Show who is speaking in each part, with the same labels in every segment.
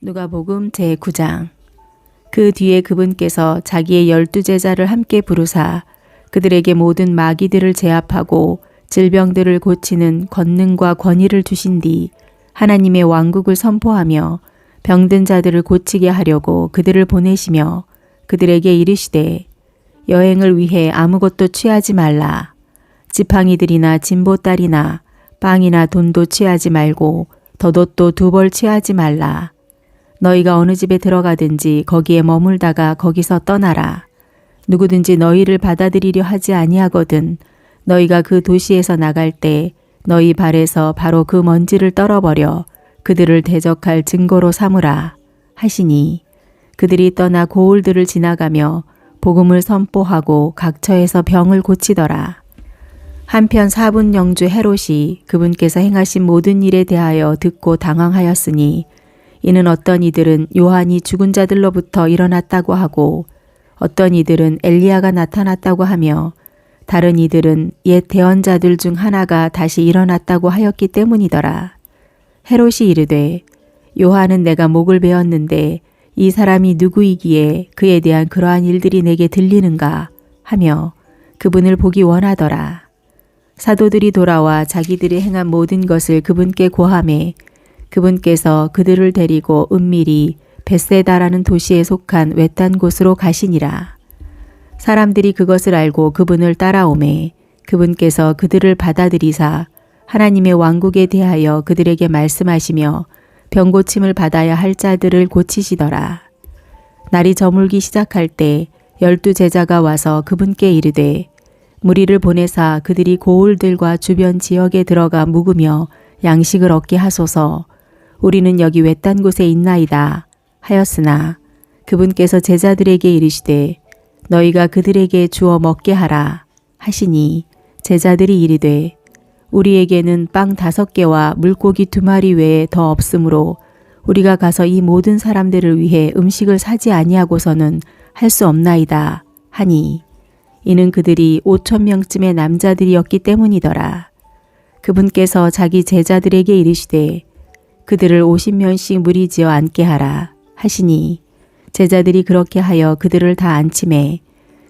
Speaker 1: 누가복음 제9장. 그 뒤에 그분께서 자기의 12제자를 함께 부르사 그들에게 모든 마귀들을 제압하고 질병들을 고치는 권능과 권위를 주신 뒤 하나님의 왕국을 선포하며 병든 자들을 고치게 하려고 그들을 보내시며 그들에게 이르시되 여행을 위해 아무것도 취하지 말라. 지팡이들이나 진보딸이나 빵이나 돈도 취하지 말고 덧옷도 2벌 취하지 말라. 너희가 어느 집에 들어가든지 거기에 머물다가 거기서 떠나라. 누구든지 너희를 받아들이려 하지 아니하거든 너희가 그 도시에서 나갈 때 너희 발에서 바로 그 먼지를 떨어버려 그들을 대적할 증거로 삼으라 하시니 그들이 떠나 고을들을 지나가며 복음을 선포하고 각처에서 병을 고치더라. 한편 사분 영주 헤롯이 그분께서 행하신 모든 일에 대하여 듣고 당황하였으니 이는 어떤 이들은 요한이 죽은 자들로부터 일어났다고 하고 어떤 이들은 엘리야가 나타났다고 하며 다른 이들은 옛 대언자들 중 하나가 다시 일어났다고 하였기 때문이더라. 헤롯이 이르되 요한은 내가 목을 베었는데 이 사람이 누구이기에 그에 대한 그러한 일들이 내게 들리는가 하며 그분을 보기 원하더라. 사도들이 돌아와 자기들이 행한 모든 것을 그분께 고하매 그분께서 그들을 데리고 은밀히 벳세다라는 도시에 속한 외딴 곳으로 가시니라. 사람들이 그것을 알고 그분을 따라오매 그분께서 그들을 받아들이사 하나님의 왕국에 대하여 그들에게 말씀하시며 병고침을 받아야 할 자들을 고치시더라. 날이 저물기 시작할 때 12제자가 와서 그분께 이르되 무리를 보내사 그들이 고을들과 주변 지역에 들어가 묵으며 양식을 얻게 하소서. 우리는 여기 외딴 곳에 있나이다 하였으나 그분께서 제자들에게 이르시되 너희가 그들에게 주어 먹게 하라 하시니 제자들이 이르되 우리에게는 빵 5개와 물고기 2마리 외에 더 없으므로 우리가 가서 이 모든 사람들을 위해 음식을 사지 아니하고서는 할 수 없나이다 하니 이는 그들이 5,000명쯤의 남자들이었기 때문이더라. 그분께서 자기 제자들에게 이르시되 그들을 50면씩 무리지어 앉게 하라 하시니 제자들이 그렇게 하여 그들을 다 앉히매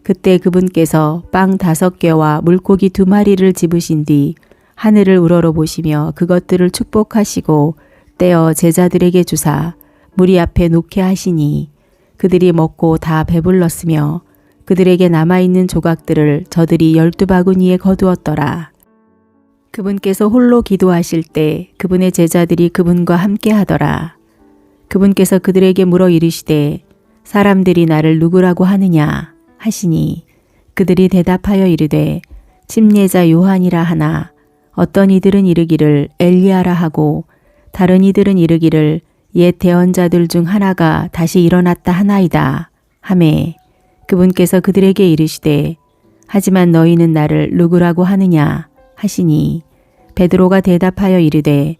Speaker 1: 그때 그분께서 빵 5개와 물고기 2마리를 집으신 뒤 하늘을 우러러보시며 그것들을 축복하시고 떼어 제자들에게 주사 무리 앞에 놓게 하시니 그들이 먹고 다 배불렀으며 그들에게 남아있는 조각들을 저들이 12바구니에 거두었더라. 그분께서 홀로 기도하실 때 그분의 제자들이 그분과 함께 하더라. 그분께서 그들에게 물어 이르시되 사람들이 나를 누구라고 하느냐 하시니 그들이 대답하여 이르되 침례자 요한이라 하나 어떤 이들은 이르기를 엘리야라 하고 다른 이들은 이르기를 옛 대언자들 중 하나가 다시 일어났다 하나이다 하매 그분께서 그들에게 이르시되 하지만 너희는 나를 누구라고 하느냐 하시니 베드로가 대답하여 이르되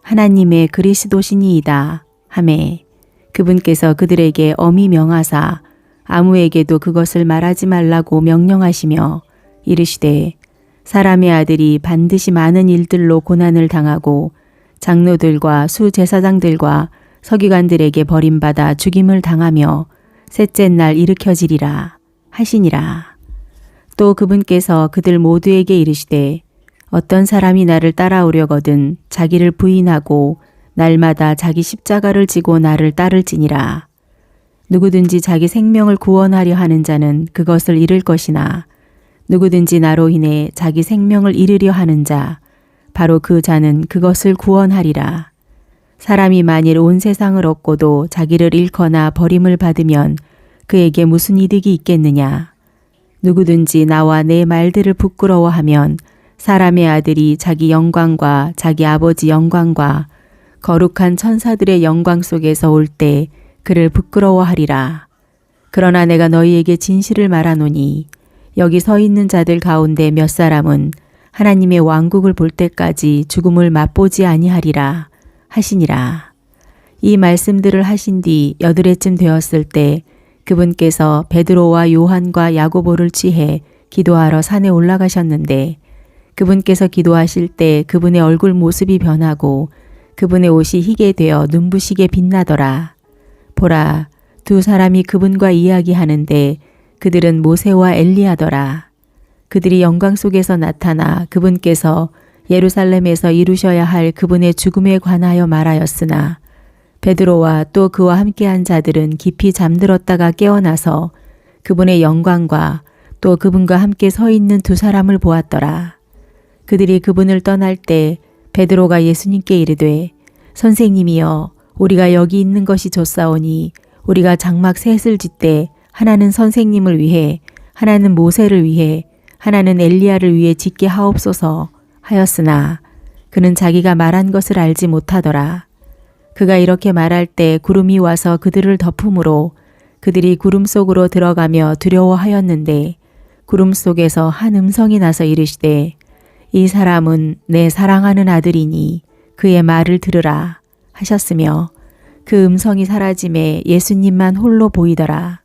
Speaker 1: 하나님의 그리스도시니이다 하매 그분께서 그들에게 엄히 명하사 아무에게도 그것을 말하지 말라고 명령하시며 이르시되 사람의 아들이 반드시 많은 일들로 고난을 당하고 장로들과 수제사장들과 서기관들에게 버림받아 죽임을 당하며 셋째 날 일으켜지리라 하시니라. 또 그분께서 그들 모두에게 이르시되 어떤 사람이 나를 따라오려거든 자기를 부인하고 날마다 자기 십자가를 지고 나를 따를지니라. 누구든지 자기 생명을 구원하려 하는 자는 그것을 잃을 것이나 누구든지 나로 인해 자기 생명을 잃으려 하는 자 바로 그 자는 그것을 구원하리라. 사람이 만일 온 세상을 얻고도 자기를 잃거나 버림을 받으면 그에게 무슨 이득이 있겠느냐. 누구든지 나와 내 말들을 부끄러워하면 사람의 아들이 자기 영광과 자기 아버지 영광과 거룩한 천사들의 영광 속에서 올 때 그를 부끄러워하리라. 그러나 내가 너희에게 진실을 말하노니 여기 서 있는 자들 가운데 몇 사람은 하나님의 왕국을 볼 때까지 죽음을 맛보지 아니하리라 하시니라. 이 말씀들을 하신 뒤 8해쯤 되었을 때 그분께서 베드로와 요한과 야고보를 취해 기도하러 산에 올라가셨는데 그분께서 기도하실 때 그분의 얼굴 모습이 변하고 그분의 옷이 희게 되어 눈부시게 빛나더라. 보라, 두 사람이 그분과 이야기하는데 그들은 모세와 엘리야더라. 그들이 영광 속에서 나타나 그분께서 예루살렘에서 이루셔야 할 그분의 죽음에 관하여 말하였으나 베드로와 또 그와 함께한 자들은 깊이 잠들었다가 깨어나서 그분의 영광과 또 그분과 함께 서 있는 두 사람을 보았더라. 그들이 그분을 떠날 때 베드로가 예수님께 이르되 선생님이여 우리가 여기 있는 것이 좋사오니 우리가 장막 셋을 짓되 하나는 선생님을 위해 하나는 모세를 위해 하나는 엘리야를 위해 짓게 하옵소서 하였으나 그는 자기가 말한 것을 알지 못하더라. 그가 이렇게 말할 때 구름이 와서 그들을 덮음으로 그들이 구름 속으로 들어가며 두려워하였는데 구름 속에서 한 음성이 나서 이르시되 이 사람은 내 사랑하는 아들이니 그의 말을 들으라 하셨으며 그 음성이 사라짐에 예수님만 홀로 보이더라.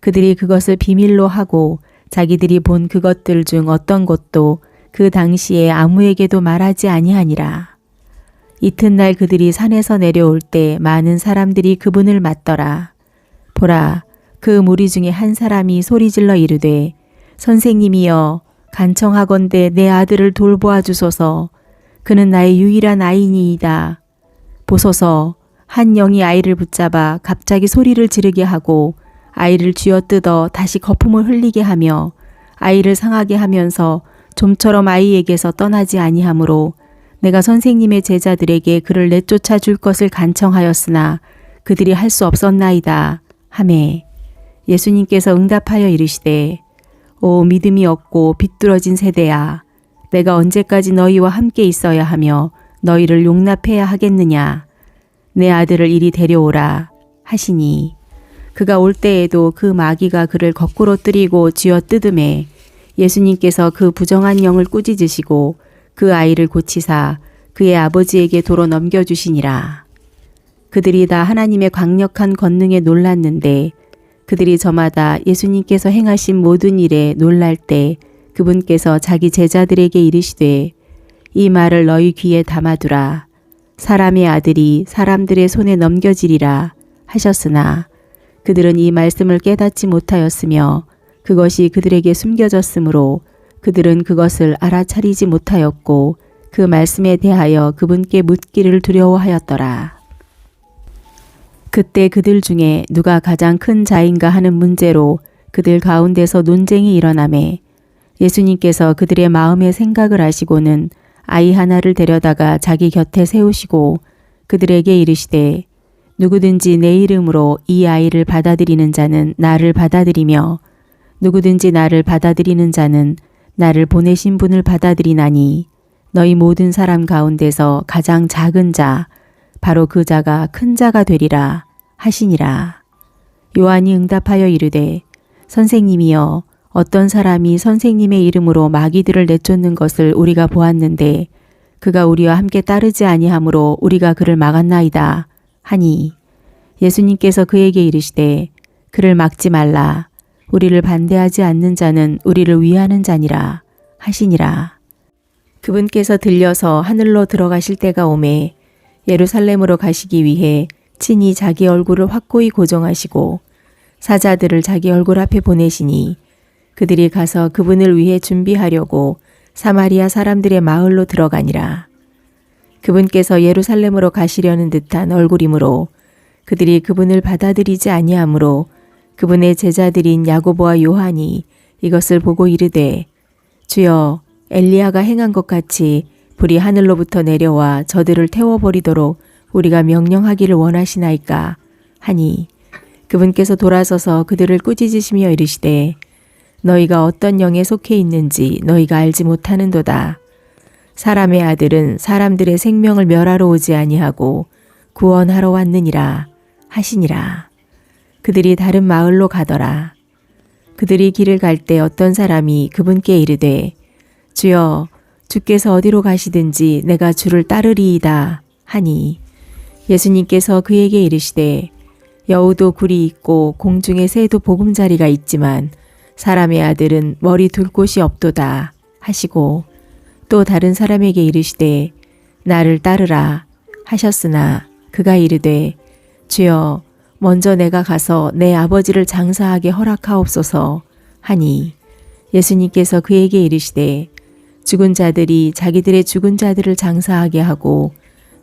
Speaker 1: 그들이 그것을 비밀로 하고 자기들이 본 그것들 중 어떤 것도 그 당시에 아무에게도 말하지 아니하니라. 이튿날 그들이 산에서 내려올 때 많은 사람들이 그분을 맞더라. 보라, 그 무리 중에 한 사람이 소리질러 이르되 선생님이여 간청하건대 내 아들을 돌보아 주소서. 그는 나의 유일한 아이니이다. 보소서, 한 영이 아이를 붙잡아 갑자기 소리를 지르게 하고 아이를 쥐어뜯어 다시 거품을 흘리게 하며 아이를 상하게 하면서 좀처럼 아이에게서 떠나지 아니하므로 내가 선생님의 제자들에게 그를 내쫓아 줄 것을 간청하였으나 그들이 할 수 없었나이다 하매 예수님께서 응답하여 이르시되 오 믿음이 없고 비뚤어진 세대야, 내가 언제까지 너희와 함께 있어야 하며 너희를 용납해야 하겠느냐. 내 아들을 이리 데려오라 하시니 그가 올 때에도 그 마귀가 그를 거꾸로 뜨리고 쥐어뜯음에 예수님께서 그 부정한 영을 꾸짖으시고 그 아이를 고치사 그의 아버지에게 도로 넘겨주시니라. 그들이 다 하나님의 강력한 권능에 놀랐는데 그들이 저마다 예수님께서 행하신 모든 일에 놀랄 때 그분께서 자기 제자들에게 이르시되 이 말을 너희 귀에 담아두라. 사람의 아들이 사람들의 손에 넘겨지리라 하셨으나 그들은 이 말씀을 깨닫지 못하였으며 그것이 그들에게 숨겨졌으므로 그들은 그것을 알아차리지 못하였고 그 말씀에 대하여 그분께 묻기를 두려워하였더라. 그때 그들 중에 누가 가장 큰 자인가 하는 문제로 그들 가운데서 논쟁이 일어나매 예수님께서 그들의 마음의 생각을 아시고는 아이 하나를 데려다가 자기 곁에 세우시고 그들에게 이르시되 누구든지 내 이름으로 이 아이를 받아들이는 자는 나를 받아들이며 누구든지 나를 받아들이는 자는 나를 보내신 분을 받아들이나니 너희 모든 사람 가운데서 가장 작은 자 바로 그 자가 큰 자가 되리라 하시니라. 요한이 응답하여 이르되 선생님이여 어떤 사람이 선생님의 이름으로 마귀들을 내쫓는 것을 우리가 보았는데 그가 우리와 함께 따르지 아니하므로 우리가 그를 막았나이다 하니 예수님께서 그에게 이르시되 그를 막지 말라. 우리를 반대하지 않는 자는 우리를 위하는 자니라 하시니라. 그분께서 들려서 하늘로 들어가실 때가 오매 예루살렘으로 가시기 위해 친히 자기 얼굴을 확고히 고정하시고 사자들을 자기 얼굴 앞에 보내시니 그들이 가서 그분을 위해 준비하려고 사마리아 사람들의 마을로 들어가니라. 그분께서 예루살렘으로 가시려는 듯한 얼굴이므로 그들이 그분을 받아들이지 아니하므로 그분의 제자들인 야고보와 요한이 이것을 보고 이르되 주여 엘리야가 행한 것 같이 불이 하늘로부터 내려와 저들을 태워버리도록 우리가 명령하기를 원하시나이까 하니 그분께서 돌아서서 그들을 꾸짖으시며 이르시되 너희가 어떤 영에 속해 있는지 너희가 알지 못하는도다. 사람의 아들은 사람들의 생명을 멸하러 오지 아니하고 구원하러 왔느니라 하시니라. 그들이 다른 마을로 가더라. 그들이 길을 갈 때 어떤 사람이 그분께 이르되 주여 주께서 어디로 가시든지 내가 주를 따르리이다 하니 예수님께서 그에게 이르시되 여우도 굴이 있고 공중에 새도 보금자리가 있지만 사람의 아들은 머리 둘 곳이 없도다 하시고 또 다른 사람에게 이르시되 나를 따르라 하셨으나 그가 이르되 주여 먼저 내가 가서 내 아버지를 장사하게 허락하옵소서 하니 예수님께서 그에게 이르시되 죽은 자들이 자기들의 죽은 자들을 장사하게 하고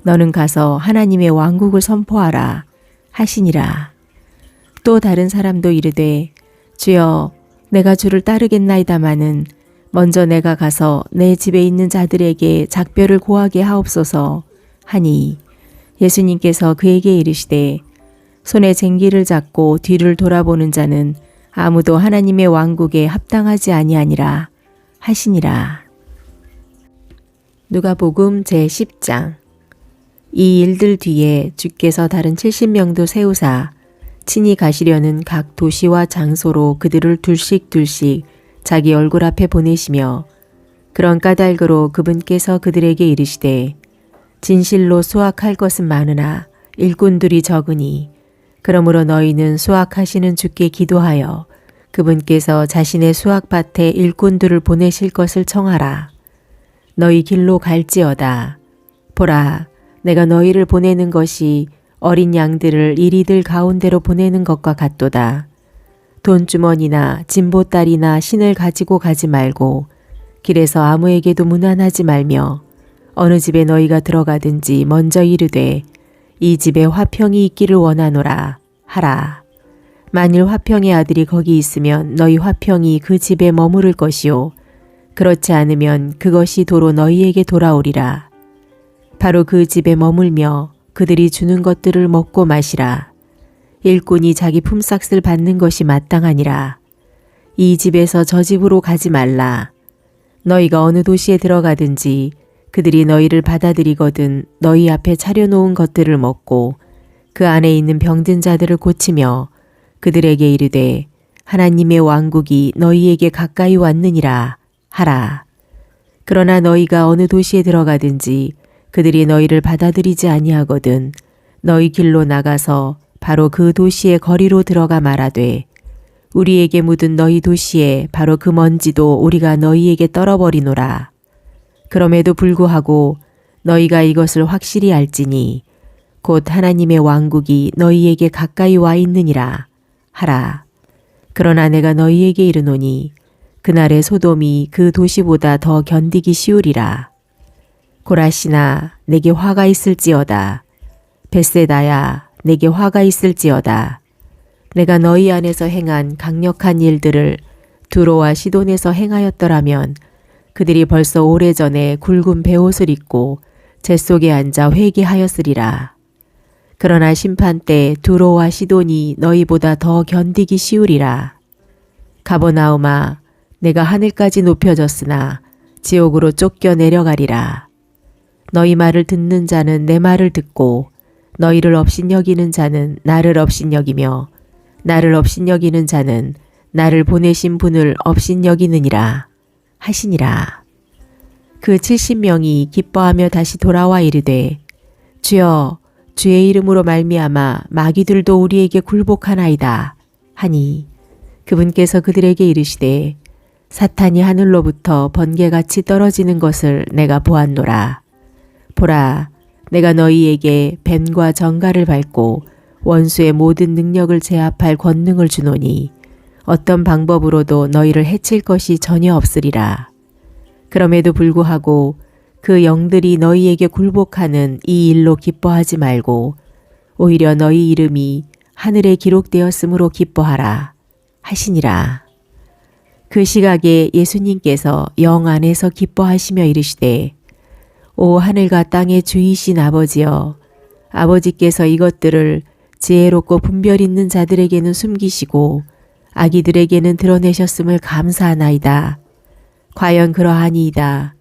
Speaker 1: 너는 가서 하나님의 왕국을 선포하라 하시니라. 또 다른 사람도 이르되 주여 내가 주를 따르겠나이다마는 먼저 내가 가서 내 집에 있는 자들에게 작별을 고하게 하옵소서 하니 예수님께서 그에게 이르시되 손에 쟁기를 잡고 뒤를 돌아보는 자는 아무도 하나님의 왕국에 합당하지 아니하니라 하시니라. 누가복음 제10장. 이 일들 뒤에 주께서 다른 70명도 세우사 친히 가시려는 각 도시와 장소로 그들을 둘씩 자기 얼굴 앞에 보내시며 그런 까닭으로 그분께서 그들에게 이르시되 진실로 수확할 것은 많으나 일꾼들이 적으니 그러므로 너희는 수확하시는 주께 기도하여 그분께서 자신의 수확밭에 일꾼들을 보내실 것을 청하라. 너희 길로 갈지어다. 보라, 내가 너희를 보내는 것이 어린 양들을 이리들 가운데로 보내는 것과 같도다. 돈주머니나 진보딸이나 신을 가지고 가지 말고 길에서 아무에게도 문안하지 말며 어느 집에 너희가 들어가든지 먼저 이르되 이 집에 화평이 있기를 원하노라 하라. 만일 화평의 아들이 거기 있으면 너희 화평이 그 집에 머무를 것이요 그렇지 않으면 그것이 도로 너희에게 돌아오리라. 바로 그 집에 머물며 그들이 주는 것들을 먹고 마시라. 일꾼이 자기 품삯을 받는 것이 마땅하니라. 이 집에서 저 집으로 가지 말라. 너희가 어느 도시에 들어가든지 그들이 너희를 받아들이거든 너희 앞에 차려놓은 것들을 먹고 그 안에 있는 병든 자들을 고치며 그들에게 이르되 하나님의 왕국이 너희에게 가까이 왔느니라 하라. 그러나 너희가 어느 도시에 들어가든지 그들이 너희를 받아들이지 아니하거든 너희 길로 나가서 바로 그 도시의 거리로 들어가 말하되 우리에게 묻은 너희 도시에 바로 그 먼지도 우리가 너희에게 떨어버리노라. 그럼에도 불구하고 너희가 이것을 확실히 알지니 곧 하나님의 왕국이 너희에게 가까이 와 있느니라 하라. 그러나 내가 너희에게 이르노니 그날의 소돔이 그 도시보다 더 견디기 쉬우리라. 고라시나 내게 화가 있을지어다. 벳세다야 내게 화가 있을지어다. 내가 너희 안에서 행한 강력한 일들을 두로와 시돈에서 행하였더라면 그들이 벌써 오래전에 굵은 베옷을 입고 재 속에 앉아 회개하였으리라. 그러나 심판 때 두로와 시돈이 너희보다 더 견디기 쉬우리라. 가버나움아 내가 하늘까지 높여졌으나 지옥으로 쫓겨 내려가리라. 너희 말을 듣는 자는 내 말을 듣고 너희를 업신여기는 자는 나를 업신여기며 나를 업신여기는 자는 나를 보내신 분을 업신여기느니라 하시니라. 그 70명이 기뻐하며 다시 돌아와 이르되 주여 주의 이름으로 말미암아 마귀들도 우리에게 굴복하나이다 하니 그분께서 그들에게 이르시되 사탄이 하늘로부터 번개같이 떨어지는 것을 내가 보았노라. 보라 내가 너희에게 뱀과 정갈을 밟고 원수의 모든 능력을 제압할 권능을 주노니 어떤 방법으로도 너희를 해칠 것이 전혀 없으리라. 그럼에도 불구하고 그 영들이 너희에게 굴복하는 이 일로 기뻐하지 말고 오히려 너희 이름이 하늘에 기록되었으므로 기뻐하라 하시니라. 그 시각에 예수님께서 영 안에서 기뻐하시며 이르시되 오 하늘과 땅의 주이신 아버지여 아버지께서 이것들을 지혜롭고 분별 있는 자들에게는 숨기시고 아기들에게는 드러내셨음을 감사하나이다. 과연 그러하니이다.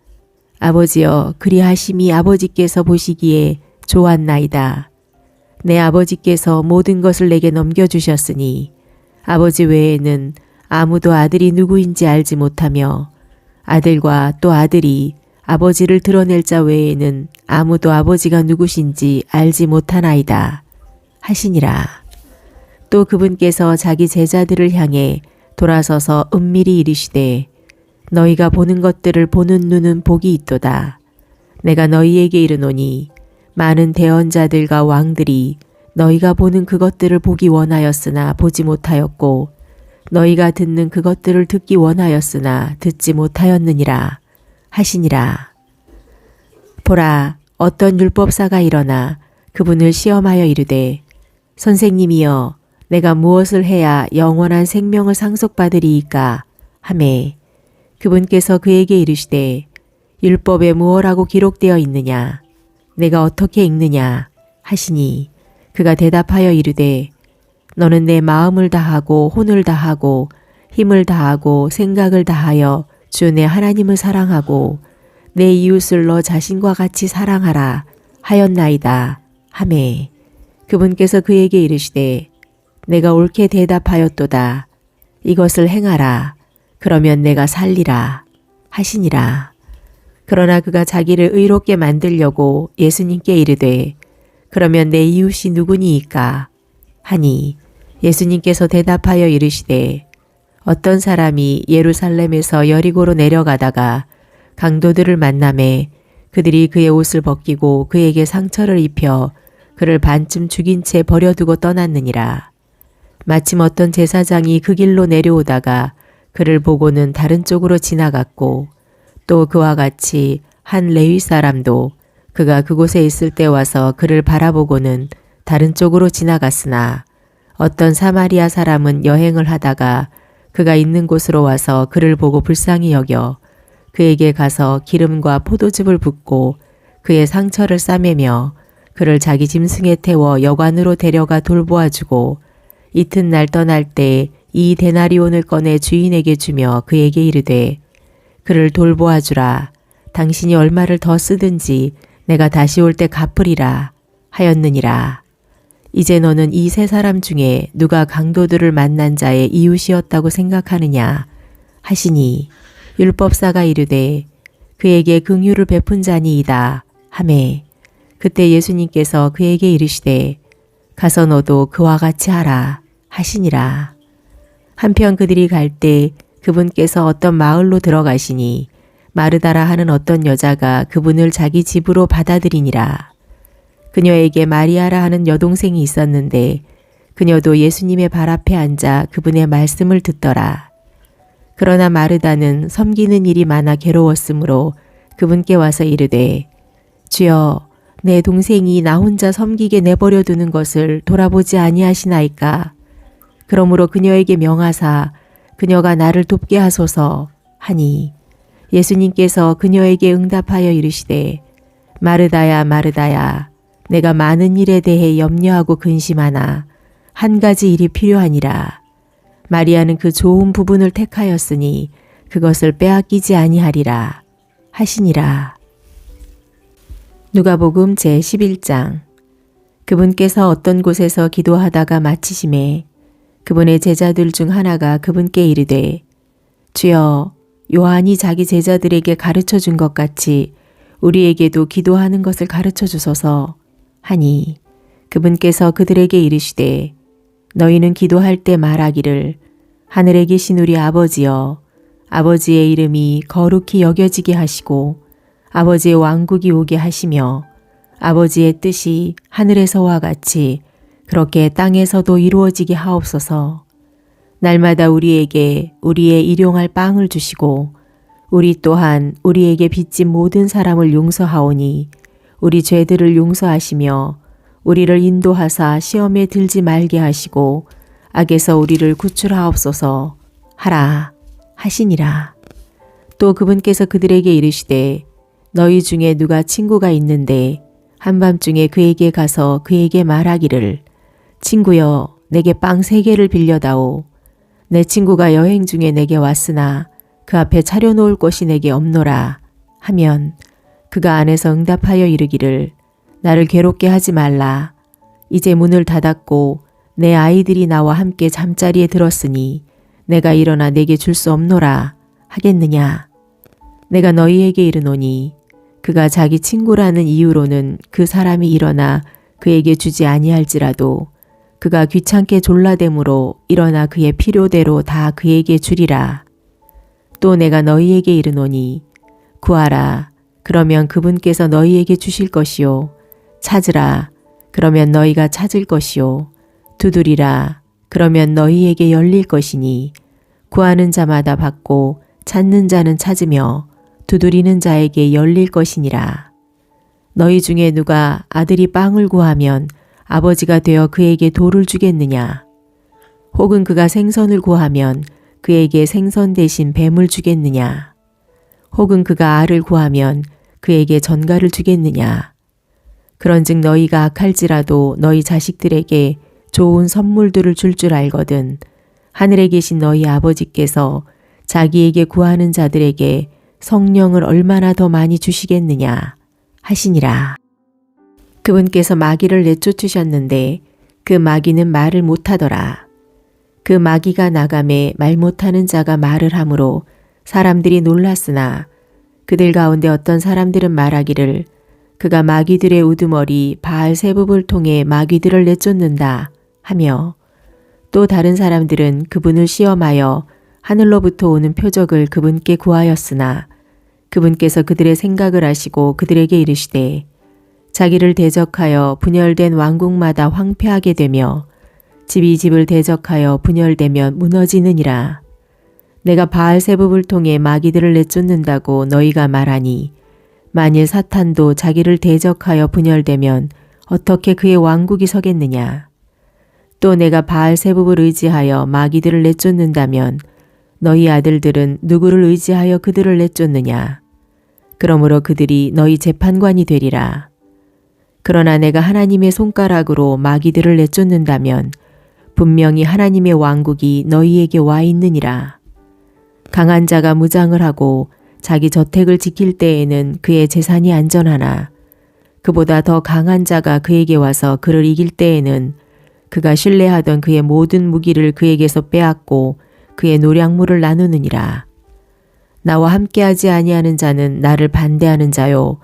Speaker 1: 아버지여 그리하심이 아버지께서 보시기에 좋았나이다. 내 아버지께서 모든 것을 내게 넘겨주셨으니 아버지 외에는 아무도 아들이 누구인지 알지 못하며 아들과 또 아들이 아버지를 드러낼 자 외에는 아무도 아버지가 누구신지 알지 못하나이다 하시니라. 또 그분께서 자기 제자들을 향해 돌아서서 은밀히 이르시되 너희가 보는 것들을 보는 눈은 복이 있도다. 내가 너희에게 이르노니 많은 대언자들과 왕들이 너희가 보는 그것들을 보기 원하였으나 보지 못하였고 너희가 듣는 그것들을 듣기 원하였으나 듣지 못하였느니라 하시니라. 보라, 어떤 율법사가 일어나 그분을 시험하여 이르되 선생님이여 내가 무엇을 해야 영원한 생명을 상속받으리이까 하매 그분께서 그에게 이르시되 율법에 무엇라고 기록되어 있느냐 내가 어떻게 읽느냐 하시니 그가 대답하여 이르되 너는 내 마음을 다하고 혼을 다하고 힘을 다하고 생각을 다하여 주 내 하나님을 사랑하고 내 이웃을 너 자신과 같이 사랑하라 하였나이다 하매 그분께서 그에게 이르시되 내가 옳게 대답하였도다. 이것을 행하라. 그러면 내가 살리라 하시니라. 그러나 그가 자기를 의롭게 만들려고 예수님께 이르되 그러면 내 이웃이 누구니이까 하니 예수님께서 대답하여 이르시되 어떤 사람이 예루살렘에서 여리고로 내려가다가 강도들을 만나매 그들이 그의 옷을 벗기고 그에게 상처를 입혀 그를 반쯤 죽인 채 버려두고 떠났느니라. 마침 어떤 제사장이 그 길로 내려오다가 그를 보고는 다른 쪽으로 지나갔고 또 그와 같이 한 레위 사람도 그가 그곳에 있을 때 와서 그를 바라보고는 다른 쪽으로 지나갔으나 어떤 사마리아 사람은 여행을 하다가 그가 있는 곳으로 와서 그를 보고 불쌍히 여겨 그에게 가서 기름과 포도즙을 붓고 그의 상처를 싸매며 그를 자기 짐승에 태워 여관으로 데려가 돌보아주고 이튿날 떠날 때 이 데나리온을 꺼내 주인에게 주며 그에게 이르되 그를 돌보아주라. 당신이 얼마를 더 쓰든지 내가 다시 올 때 갚으리라 하였느니라. 이제 너는 이 세 사람 중에 누가 강도들을 만난 자의 이웃이었다고 생각하느냐 하시니 율법사가 이르되 그에게 긍휼을 베푼 자니이다 하매 그때 예수님께서 그에게 이르시되 가서 너도 그와 같이 하라 하시니라. 한편 그들이 갈 때 그분께서 어떤 마을로 들어가시니 마르다라 하는 어떤 여자가 그분을 자기 집으로 받아들이니라. 그녀에게 마리아라 하는 여동생이 있었는데 그녀도 예수님의 발 앞에 앉아 그분의 말씀을 듣더라. 그러나 마르다는 섬기는 일이 많아 괴로웠으므로 그분께 와서 이르되 주여 내 동생이 나 혼자 섬기게 내버려 두는 것을 돌아보지 아니하시나이까. 그러므로 그녀에게 명하사 그녀가 나를 돕게 하소서 하니 예수님께서 그녀에게 응답하여 이르시되 마르다야 마르다야 내가 많은 일에 대해 염려하고 근심하나 한 가지 일이 필요하니라. 마리아는 그 좋은 부분을 택하였으니 그것을 빼앗기지 아니하리라 하시니라. 누가복음 제11장. 그분께서 어떤 곳에서 기도하다가 마치심에 그분의 제자들 중 하나가 그분께 이르되 주여 요한이 자기 제자들에게 가르쳐 준 것 같이 우리에게도 기도하는 것을 가르쳐 주소서 하니 그분께서 그들에게 이르시되 너희는 기도할 때 말하기를 하늘에 계신 우리 아버지여 아버지의 이름이 거룩히 여겨지게 하시고 아버지의 왕국이 오게 하시며 아버지의 뜻이 하늘에서와 같이 그렇게 땅에서도 이루어지게 하옵소서. 날마다 우리에게 우리의 일용할 빵을 주시고 우리 또한 우리에게 빚진 모든 사람을 용서하오니 우리 죄들을 용서하시며 우리를 인도하사 시험에 들지 말게 하시고 악에서 우리를 구출하옵소서 하라 하시니라. 또 그분께서 그들에게 이르시되 너희 중에 누가 친구가 있는데 한밤중에 그에게 가서 그에게 말하기를 친구여 내게 빵 3개를 빌려다오. 내 친구가 여행 중에 내게 왔으나 그 앞에 차려놓을 곳이 내게 없노라 하면 그가 안에서 응답하여 이르기를 나를 괴롭게 하지 말라. 이제 문을 닫았고 내 아이들이 나와 함께 잠자리에 들었으니 내가 일어나 내게 줄 수 없노라 하겠느냐. 내가 너희에게 이르노니 그가 자기 친구라는 이유로는 그 사람이 일어나 그에게 주지 아니할지라도 그가 귀찮게 졸라대므로 일어나 그의 필요대로 다 그에게 주리라. 또 내가 너희에게 이르노니 구하라. 그러면 그분께서 너희에게 주실 것이요 찾으라. 그러면 너희가 찾을 것이요. 두드리라. 그러면 너희에게 열릴 것이니 구하는 자마다 받고 찾는 자는 찾으며 두드리는 자에게 열릴 것이니라. 너희 중에 누가 아들이 빵을 구하면 아버지가 되어 그에게 돌을 주겠느냐? 혹은 그가 생선을 구하면 그에게 생선 대신 뱀을 주겠느냐? 혹은 그가 알을 구하면 그에게 전갈을 주겠느냐? 그런즉 너희가 악할지라도 너희 자식들에게 좋은 선물들을 줄 알거든 하늘에 계신 너희 아버지께서 자기에게 구하는 자들에게 성령을 얼마나 더 많이 주시겠느냐 하시니라. 그분께서 마귀를 내쫓으셨는데 그 마귀는 말을 못하더라. 그 마귀가 나감에 말 못하는 자가 말을 하므로 사람들이 놀랐으나 그들 가운데 어떤 사람들은 말하기를 그가 마귀들의 우두머리 바알세붑을 통해 마귀들을 내쫓는다 하며 또 다른 사람들은 그분을 시험하여 하늘로부터 오는 표적을 그분께 구하였으나 그분께서 그들의 생각을 아시고 그들에게 이르시되 자기를 대적하여 분열된 왕국마다 황폐하게 되며 집이 집을 대적하여 분열되면 무너지느니라. 내가 바알세붑을 통해 마귀들을 내쫓는다고 너희가 말하니 만일 사탄도 자기를 대적하여 분열되면 어떻게 그의 왕국이 서겠느냐. 또 내가 바알세붑을 의지하여 마귀들을 내쫓는다면 너희 아들들은 누구를 의지하여 그들을 내쫓느냐. 그러므로 그들이 너희 재판관이 되리라. 그러나 내가 하나님의 손가락으로 마귀들을 내쫓는다면 분명히 하나님의 왕국이 너희에게 와 있느니라. 강한 자가 무장을 하고 자기 저택을 지킬 때에는 그의 재산이 안전하나 그보다 더 강한 자가 그에게 와서 그를 이길 때에는 그가 신뢰하던 그의 모든 무기를 그에게서 빼앗고 그의 노량물을 나누느니라. 나와 함께하지 아니하는 자는 나를 반대하는 자요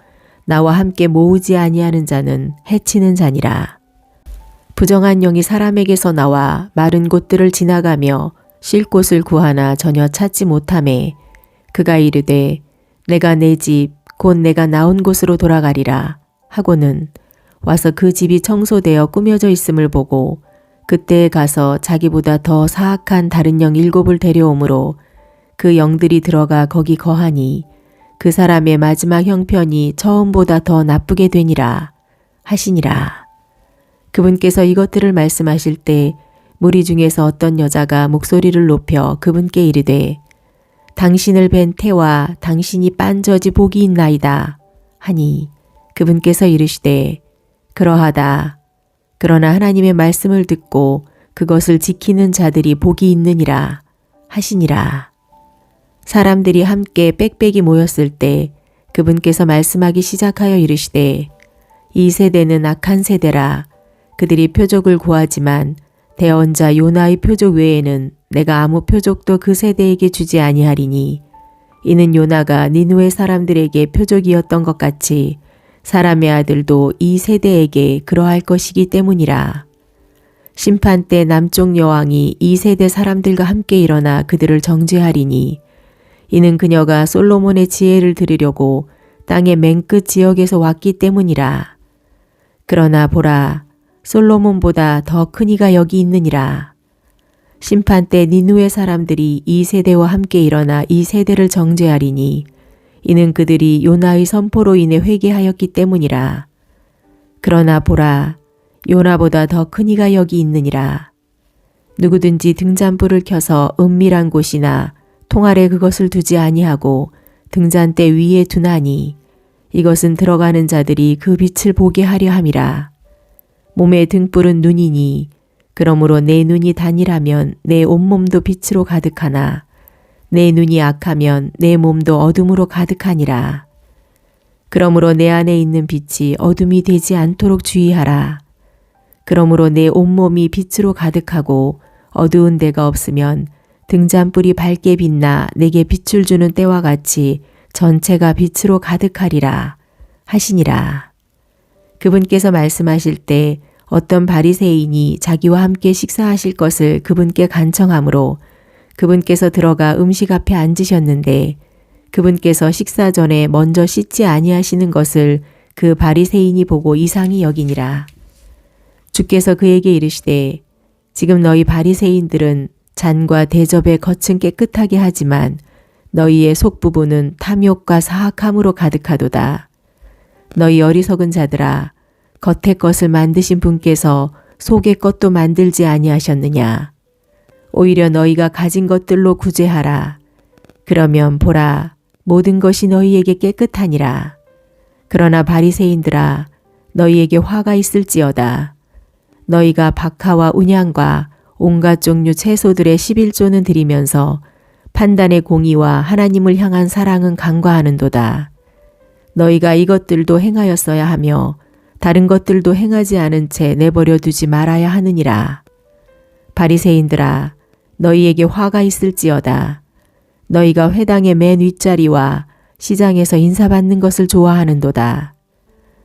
Speaker 1: 나와 함께 모으지 아니하는 자는 해치는 자니라. 부정한 영이 사람에게서 나와 마른 곳들을 지나가며 쉴 곳을 구하나 전혀 찾지 못하매 그가 이르되 내가 내 집 곧 내가 나온 곳으로 돌아가리라 하고는 와서 그 집이 청소되어 꾸며져 있음을 보고 그때에 가서 자기보다 더 사악한 다른 영 7을 데려오므로 그 영들이 들어가 거기 거하니 그 사람의 마지막 형편이 처음보다 더 나쁘게 되니라 하시니라. 그분께서 이것들을 말씀하실 때 무리 중에서 어떤 여자가 목소리를 높여 그분께 이르되 당신을 뵌 태와 당신이 빤 젖이 복이 있나이다 하니 그분께서 이르시되 그러하다. 그러나 하나님의 말씀을 듣고 그것을 지키는 자들이 복이 있느니라 하시니라. 사람들이 함께 빽빽이 모였을 때 그분께서 말씀하기 시작하여 이르시되 이 세대는 악한 세대라. 그들이 표적을 구하지만 대언자 요나의 표적 외에는 내가 아무 표적도 그 세대에게 주지 아니하리니 이는 요나가 니느웨 사람들에게 표적이었던 것 같이 사람의 아들도 이 세대에게 그러할 것이기 때문이라. 심판 때 남쪽 여왕이 이 세대 사람들과 함께 일어나 그들을 정죄하리니 이는 그녀가 솔로몬의 지혜를 들으려고 땅의 맨 끝 지역에서 왔기 때문이라. 그러나 보라, 솔로몬보다 더 큰 이가 여기 있느니라. 심판 때 니느웨 사람들이 이 세대와 함께 일어나 이 세대를 정죄하리니 이는 그들이 요나의 선포로 인해 회개하였기 때문이라. 그러나 보라, 요나보다 더 큰 이가 여기 있느니라. 누구든지 등잔불을 켜서 은밀한 곳이나 통 아래 그것을 두지 아니하고 등잔대 위에 두나니 이것은 들어가는 자들이 그 빛을 보게 하려 함이라. 몸의 등불은 눈이니 그러므로 내 눈이 단일하면 내 온몸도 빛으로 가득하나 내 눈이 악하면 내 몸도 어둠으로 가득하니라. 그러므로 내 안에 있는 빛이 어둠이 되지 않도록 주의하라. 그러므로 내 온몸이 빛으로 가득하고 어두운 데가 없으면 등잔불이 밝게 빛나 내게 빛을 주는 때와 같이 전체가 빛으로 가득하리라 하시니라. 그분께서 말씀하실 때 어떤 바리새인이 자기와 함께 식사하실 것을 그분께 간청하므로 그분께서 들어가 음식 앞에 앉으셨는데 그분께서 식사 전에 먼저 씻지 아니하시는 것을 그 바리새인이 보고 이상히 여기니라. 주께서 그에게 이르시되 지금 너희 바리새인들은 잔과 대접에 겉은 깨끗하게 하지만 너희의 속부분은 탐욕과 사악함으로 가득하도다. 너희 어리석은 자들아, 겉의 것을 만드신 분께서 속의 것도 만들지 아니하셨느냐. 오히려 너희가 가진 것들로 구제하라. 그러면 보라, 모든 것이 너희에게 깨끗하니라. 그러나 바리새인들아, 너희에게 화가 있을지어다. 너희가 박하와 운양과 온갖 종류 채소들의 11조는 드리면서 판단의 공의와 하나님을 향한 사랑은 간과하는도다. 너희가 이것들도 행하였어야 하며 다른 것들도 행하지 않은 채 내버려 두지 말아야 하느니라. 바리새인들아, 너희에게 화가 있을지어다. 너희가 회당의 맨 윗자리와 시장에서 인사받는 것을 좋아하는도다.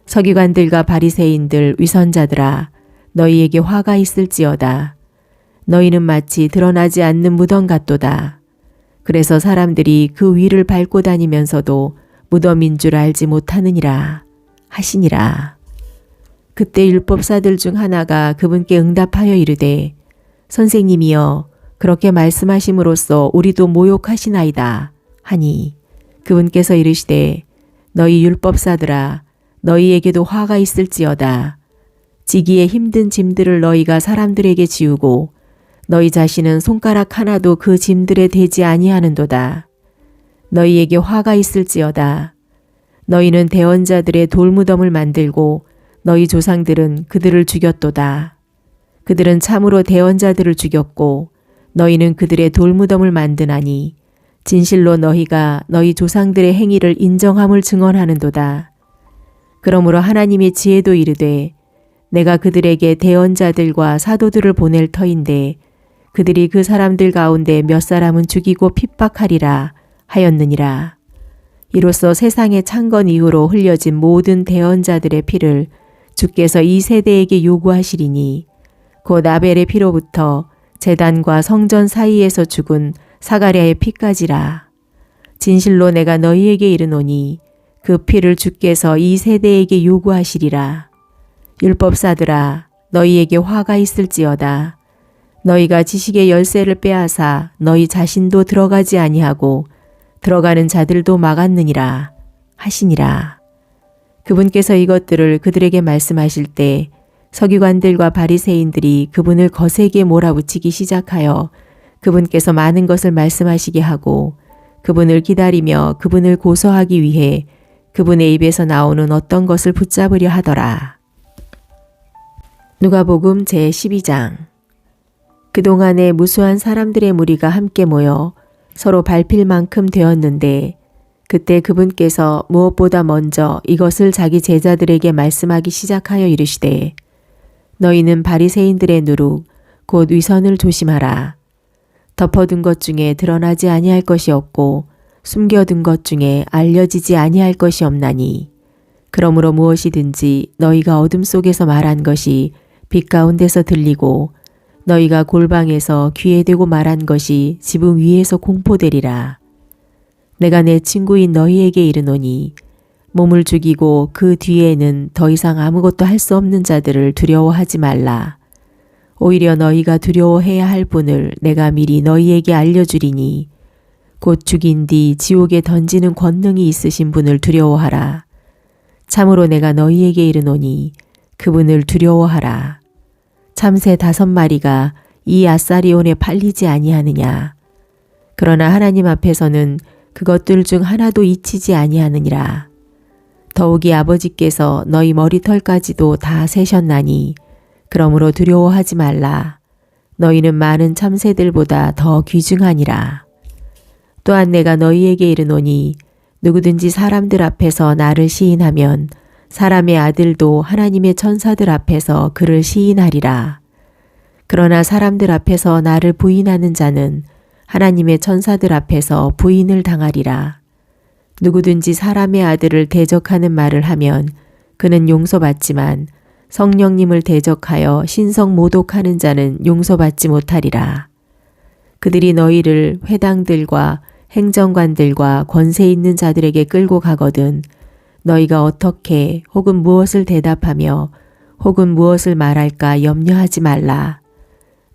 Speaker 1: 서기관들과 바리새인들 위선자들아, 너희에게 화가 있을지어다. 너희는 마치 드러나지 않는 무덤 같도다. 그래서 사람들이 그 위를 밟고 다니면서도 무덤인 줄 알지 못하느니라 하시니라. 그때 율법사들 중 하나가 그분께 응답하여 이르되 선생님이여, 그렇게 말씀하심으로써 우리도 모욕하시나이다 하니 그분께서 이르시되 너희 율법사들아, 너희에게도 화가 있을지어다. 지기에 힘든 짐들을 너희가 사람들에게 지우고 너희 자신은 손가락 하나도 그 짐들에 대지 아니하는도다. 너희에게 화가 있을지어다. 너희는 대언자들의 돌무덤을 만들고 너희 조상들은 그들을 죽였도다. 그들은 참으로 대언자들을 죽였고 너희는 그들의 돌무덤을 만드나니 진실로 너희가 너희 조상들의 행위를 인정함을 증언하는도다. 그러므로 하나님의 지혜도 이르되 내가 그들에게 대언자들과 사도들을 보낼 터인데 그들이 그 사람들 가운데 몇 사람은 죽이고 핍박하리라 하였느니라. 이로써 세상의 창건 이후로 흘려진 모든 대언자들의 피를 주께서 이 세대에게 요구하시리니 곧 아벨의 피로부터 제단과 성전 사이에서 죽은 사가랴의 피까지라. 진실로 내가 너희에게 이르노니 그 피를 주께서 이 세대에게 요구하시리라. 율법사들아, 너희에게 화가 있을지어다. 너희가 지식의 열쇠를 빼앗아 너희 자신도 들어가지 아니하고 들어가는 자들도 막았느니라 하시니라. 그분께서 이것들을 그들에게 말씀하실 때 서기관들과 바리새인들이 그분을 거세게 몰아붙이기 시작하여 그분께서 많은 것을 말씀하시게 하고 그분을 기다리며 그분을 고소하기 위해 그분의 입에서 나오는 어떤 것을 붙잡으려 하더라. 누가복음 제12장. 그동안에 무수한 사람들의 무리가 함께 모여 서로 밟힐 만큼 되었는데 그때 그분께서 무엇보다 먼저 이것을 자기 제자들에게 말씀하기 시작하여 이르시되 너희는 바리새인들의 누룩 곧 위선을 조심하라. 덮어둔 것 중에 드러나지 아니할 것이 없고 숨겨둔 것 중에 알려지지 아니할 것이 없나니 그러므로 무엇이든지 너희가 어둠 속에서 말한 것이 빛 가운데서 들리고 너희가 골방에서 귀에 대고 말한 것이 지붕 위에서 공포되리라. 내가 내 친구인 너희에게 이르노니 몸을 죽이고 그 뒤에는 더 이상 아무것도 할 수 없는 자들을 두려워하지 말라. 오히려 너희가 두려워해야 할 분을 내가 미리 너희에게 알려주리니 곧 죽인 뒤 지옥에 던지는 권능이 있으신 분을 두려워하라. 참으로 내가 너희에게 이르노니 그분을 두려워하라. 참새 5마리가 이 아사리온에 팔리지 아니하느냐. 그러나 하나님 앞에서는 그것들 중 하나도 잊히지 아니하느니라. 더욱이 아버지께서 너희 머리털까지도 다 세셨나니 그러므로 두려워하지 말라. 너희는 많은 참새들보다 더 귀중하니라. 또한 내가 너희에게 이르노니 누구든지 사람들 앞에서 나를 시인하면 사람의 아들도 하나님의 천사들 앞에서 그를 시인하리라. 그러나 사람들 앞에서 나를 부인하는 자는 하나님의 천사들 앞에서 부인을 당하리라. 누구든지 사람의 아들을 대적하는 말을 하면 그는 용서받지만 성령님을 대적하여 신성 모독하는 자는 용서받지 못하리라. 그들이 너희를 회당들과 행정관들과 권세 있는 자들에게 끌고 가거든 너희가 어떻게 혹은 무엇을 대답하며 혹은 무엇을 말할까 염려하지 말라.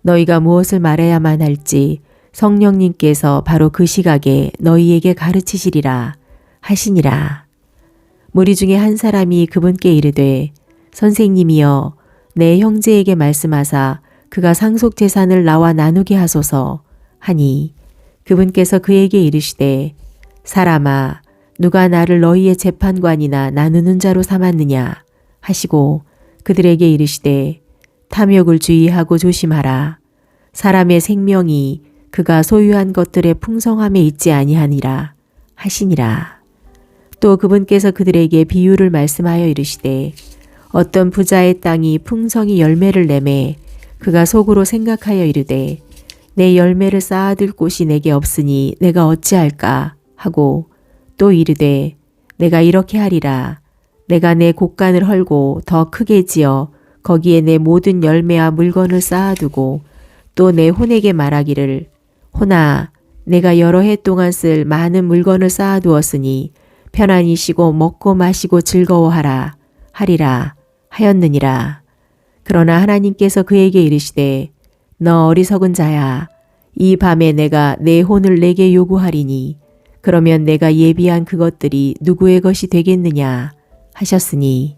Speaker 1: 너희가 무엇을 말해야만 할지 성령님께서 바로 그 시각에 너희에게 가르치시리라 하시니라. 무리 중에 한 사람이 그분께 이르되 선생님이여 내 형제에게 말씀하사 그가 상속 재산을 나와 나누게 하소서 하니 그분께서 그에게 이르시되 사람아 누가 나를 너희의 재판관이나 나누는 자로 삼았느냐 하시고 그들에게 이르시되 탐욕을 주의하고 조심하라. 사람의 생명이 그가 소유한 것들의 풍성함에 있지 아니하니라 하시니라. 또 그분께서 그들에게 비유를 말씀하여 이르시되 어떤 부자의 땅이 풍성히 열매를 내매 그가 속으로 생각하여 이르되 내 열매를 쌓아둘 곳이 내게 없으니 내가 어찌할까 하고 또 이르되 내가 이렇게 하리라. 내가 내 곳간을 헐고 더 크게 지어 거기에 내 모든 열매와 물건을 쌓아두고 또 내 혼에게 말하기를 혼아 내가 여러 해 동안 쓸 많은 물건을 쌓아두었으니 편안히 쉬고 먹고 마시고 즐거워하라 하리라 하였느니라. 그러나 하나님께서 그에게 이르시되 너 어리석은 자야 이 밤에 내가 내 혼을 내게 요구하리니 그러면 내가 예비한 그것들이 누구의 것이 되겠느냐 하셨으니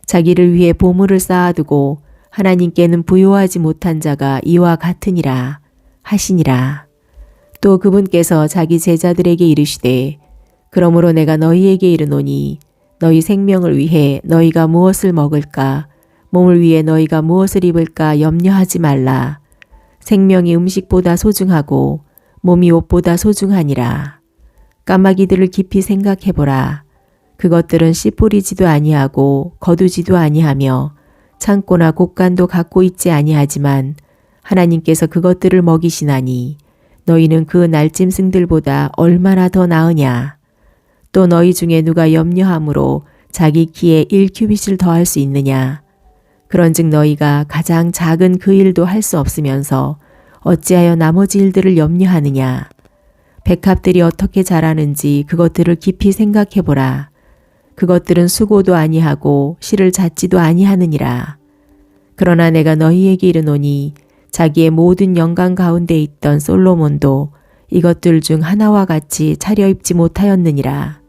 Speaker 1: 자기를 위해 보물을 쌓아두고 하나님께는 부요하지 못한 자가 이와 같으니라 하시니라. 또 그분께서 자기 제자들에게 이르시되 그러므로 내가 너희에게 이르노니 너희 생명을 위해 너희가 무엇을 먹을까 몸을 위해 너희가 무엇을 입을까 염려하지 말라. 생명이 음식보다 소중하고 몸이 옷보다 소중하니라. 까마귀들을 깊이 생각해보라. 그것들은 씨 뿌리지도 아니하고 거두지도 아니하며 창고나 곳간도 갖고 있지 아니하지만 하나님께서 그것들을 먹이시나니 너희는 그 날짐승들보다 얼마나 더 나으냐. 또 너희 중에 누가 염려함으로 자기 키에 1규빗을 더할 수 있느냐. 그런즉 너희가 가장 작은 그 일도 할 수 없으면서 어찌하여 나머지 일들을 염려하느냐. 백합들이 어떻게 자라는지 그것들을 깊이 생각해보라. 그것들은 수고도 아니하고 실을 잣지도 아니하느니라. 그러나 내가 너희에게 이르노니 자기의 모든 영광 가운데 있던 솔로몬도 이것들 중 하나와 같이 차려입지 못하였느니라.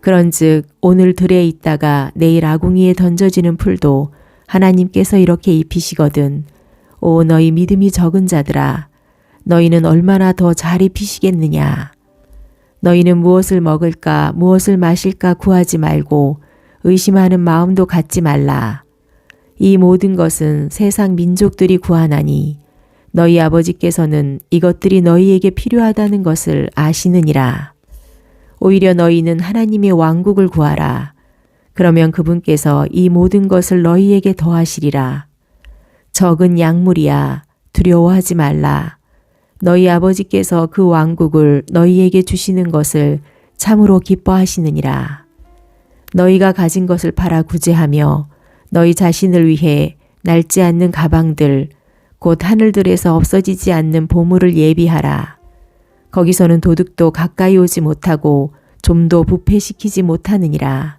Speaker 1: 그런즉 오늘 들에 있다가 내일 아궁이에 던져지는 풀도 하나님께서 이렇게 입히시거든. 오 너희 믿음이 적은 자들아 너희는 얼마나 더 잘 입히시겠느냐. 너희는 무엇을 먹을까 무엇을 마실까 구하지 말고 의심하는 마음도 갖지 말라. 이 모든 것은 세상 민족들이 구하나니 너희 아버지께서는 이것들이 너희에게 필요하다는 것을 아시느니라. 오히려 너희는 하나님의 왕국을 구하라. 그러면 그분께서 이 모든 것을 너희에게 더하시리라. 적은 약물이야 두려워하지 말라. 너희 아버지께서 그 왕국을 너희에게 주시는 것을 참으로 기뻐하시느니라. 너희가 가진 것을 팔아 구제하며 너희 자신을 위해 낡지 않는 가방들 곧 하늘들에서 없어지지 않는 보물을 예비하라. 거기서는 도둑도 가까이 오지 못하고 좀도 부패시키지 못하느니라.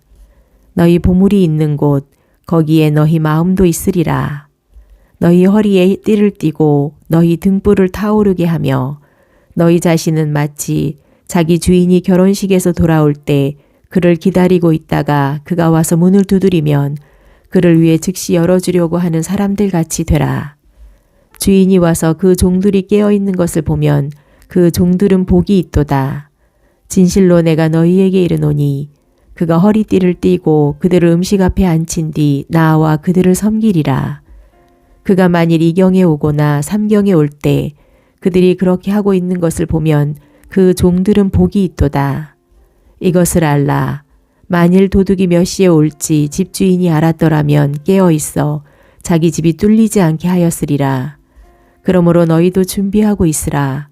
Speaker 1: 너희 보물이 있는 곳 거기에 너희 마음도 있으리라. 너희 허리에 띠를 띠고 너희 등불을 타오르게 하며 너희 자신은 마치 자기 주인이 결혼식에서 돌아올 때 그를 기다리고 있다가 그가 와서 문을 두드리면 그를 위해 즉시 열어주려고 하는 사람들 같이 되라. 주인이 와서 그 종들이 깨어있는 것을 보면 그 종들은 복이 있도다. 진실로 내가 너희에게 이르노니 그가 허리띠를 띠고 그들을 음식 앞에 앉힌 뒤 나와 그들을 섬기리라. 그가 만일 2경에 오거나 3경에 올 때 그들이 그렇게 하고 있는 것을 보면 그 종들은 복이 있도다. 이것을 알라. 만일 도둑이 몇 시에 올지 집주인이 알았더라면 깨어 있어 자기 집이 뚫리지 않게 하였으리라. 그러므로 너희도 준비하고 있으라.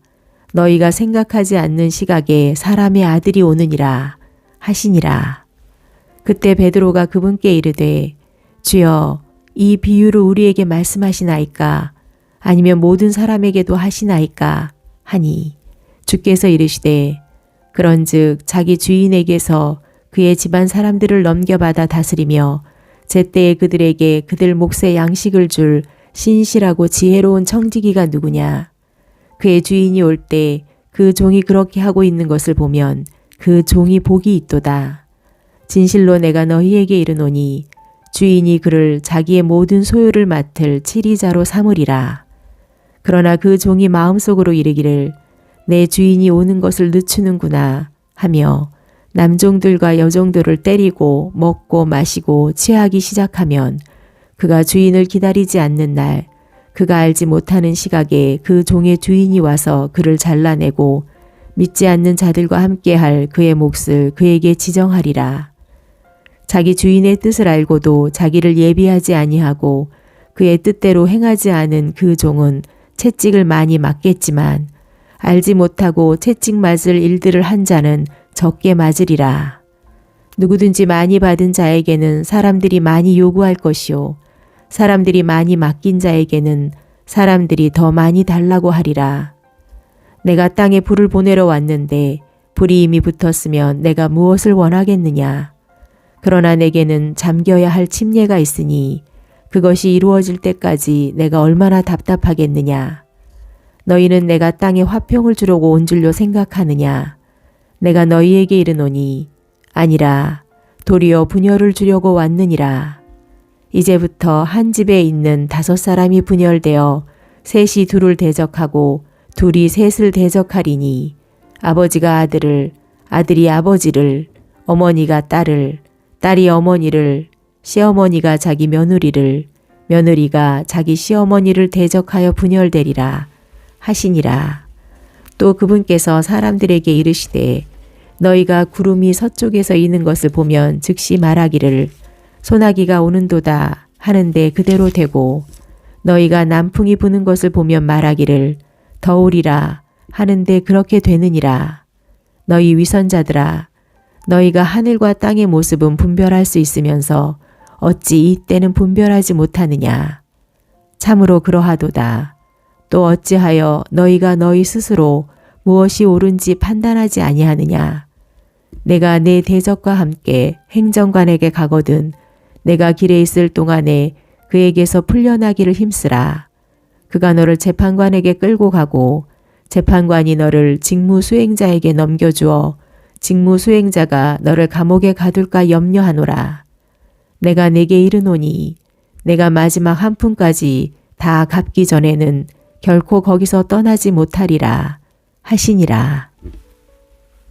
Speaker 1: 너희가 생각하지 않는 시각에 사람의 아들이 오느니라 하시니라. 그때 베드로가 그분께 이르되 주여 이 비유를 우리에게 말씀하시나이까 아니면 모든 사람에게도 하시나이까 하니 주께서 이르시되 그런즉 자기 주인에게서 그의 집안 사람들을 넘겨받아 다스리며 제때에 그들에게 그들 몫의 양식을 줄 신실하고 지혜로운 청지기가 누구냐. 그의 주인이 올 때 그 종이 그렇게 하고 있는 것을 보면 그 종이 복이 있도다. 진실로 내가 너희에게 이르노니 주인이 그를 자기의 모든 소유를 맡을 치리자로 삼으리라. 그러나 그 종이 마음속으로 이르기를 내 주인이 오는 것을 늦추는구나 하며 남종들과 여종들을 때리고 먹고 마시고 취하기 시작하면 그가 주인을 기다리지 않는 날 그가 알지 못하는 시각에 그 종의 주인이 와서 그를 잘라내고 믿지 않는 자들과 함께할 그의 몫을 그에게 지정하리라. 자기 주인의 뜻을 알고도 자기를 예비하지 아니하고 그의 뜻대로 행하지 않은 그 종은 채찍을 많이 맞겠지만 알지 못하고 채찍 맞을 일들을 한 자는 적게 맞으리라. 누구든지 많이 받은 자에게는 사람들이 많이 요구할 것이요 사람들이 많이 맡긴 자에게는 사람들이 더 많이 달라고 하리라. 내가 땅에 불을 보내러 왔는데 불이 이미 붙었으면 내가 무엇을 원하겠느냐. 그러나 내게는 잠겨야 할 침례가 있으니 그것이 이루어질 때까지 내가 얼마나 답답하겠느냐. 너희는 내가 땅에 화평을 주려고 온 줄로 생각하느냐. 내가 너희에게 이르노니 아니라 도리어 분열을 주려고 왔느니라. 이제부터 한 집에 있는 5사람이 분열되어 셋이 둘을 대적하고 둘이 셋을 대적하리니 아버지가 아들을, 아들이 아버지를, 어머니가 딸을, 딸이 어머니를, 시어머니가 자기 며느리를, 며느리가 자기 시어머니를 대적하여 분열되리라 하시니라. 또 그분께서 사람들에게 이르시되 너희가 구름이 서쪽에서 이는 것을 보면 즉시 말하기를 소나기가 오는도다 하는데 그대로 되고 너희가 남풍이 부는 것을 보면 말하기를 더우리라 하는데 그렇게 되느니라. 너희 위선자들아 너희가 하늘과 땅의 모습은 분별할 수 있으면서 어찌 이 때는 분별하지 못하느냐. 참으로 그러하도다. 또 어찌하여 너희가 너희 스스로 무엇이 옳은지 판단하지 아니하느냐. 내가 내 대적과 함께 행정관에게 가거든 내가 길에 있을 동안에 그에게서 풀려나기를 힘쓰라. 그가 너를 재판관에게 끌고 가고 재판관이 너를 직무수행자에게 넘겨주어 직무수행자가 너를 감옥에 가둘까 염려하노라. 내가 네게 이르노니 내가 마지막 한 푼까지 다 갚기 전에는 결코 거기서 떠나지 못하리라 하시니라.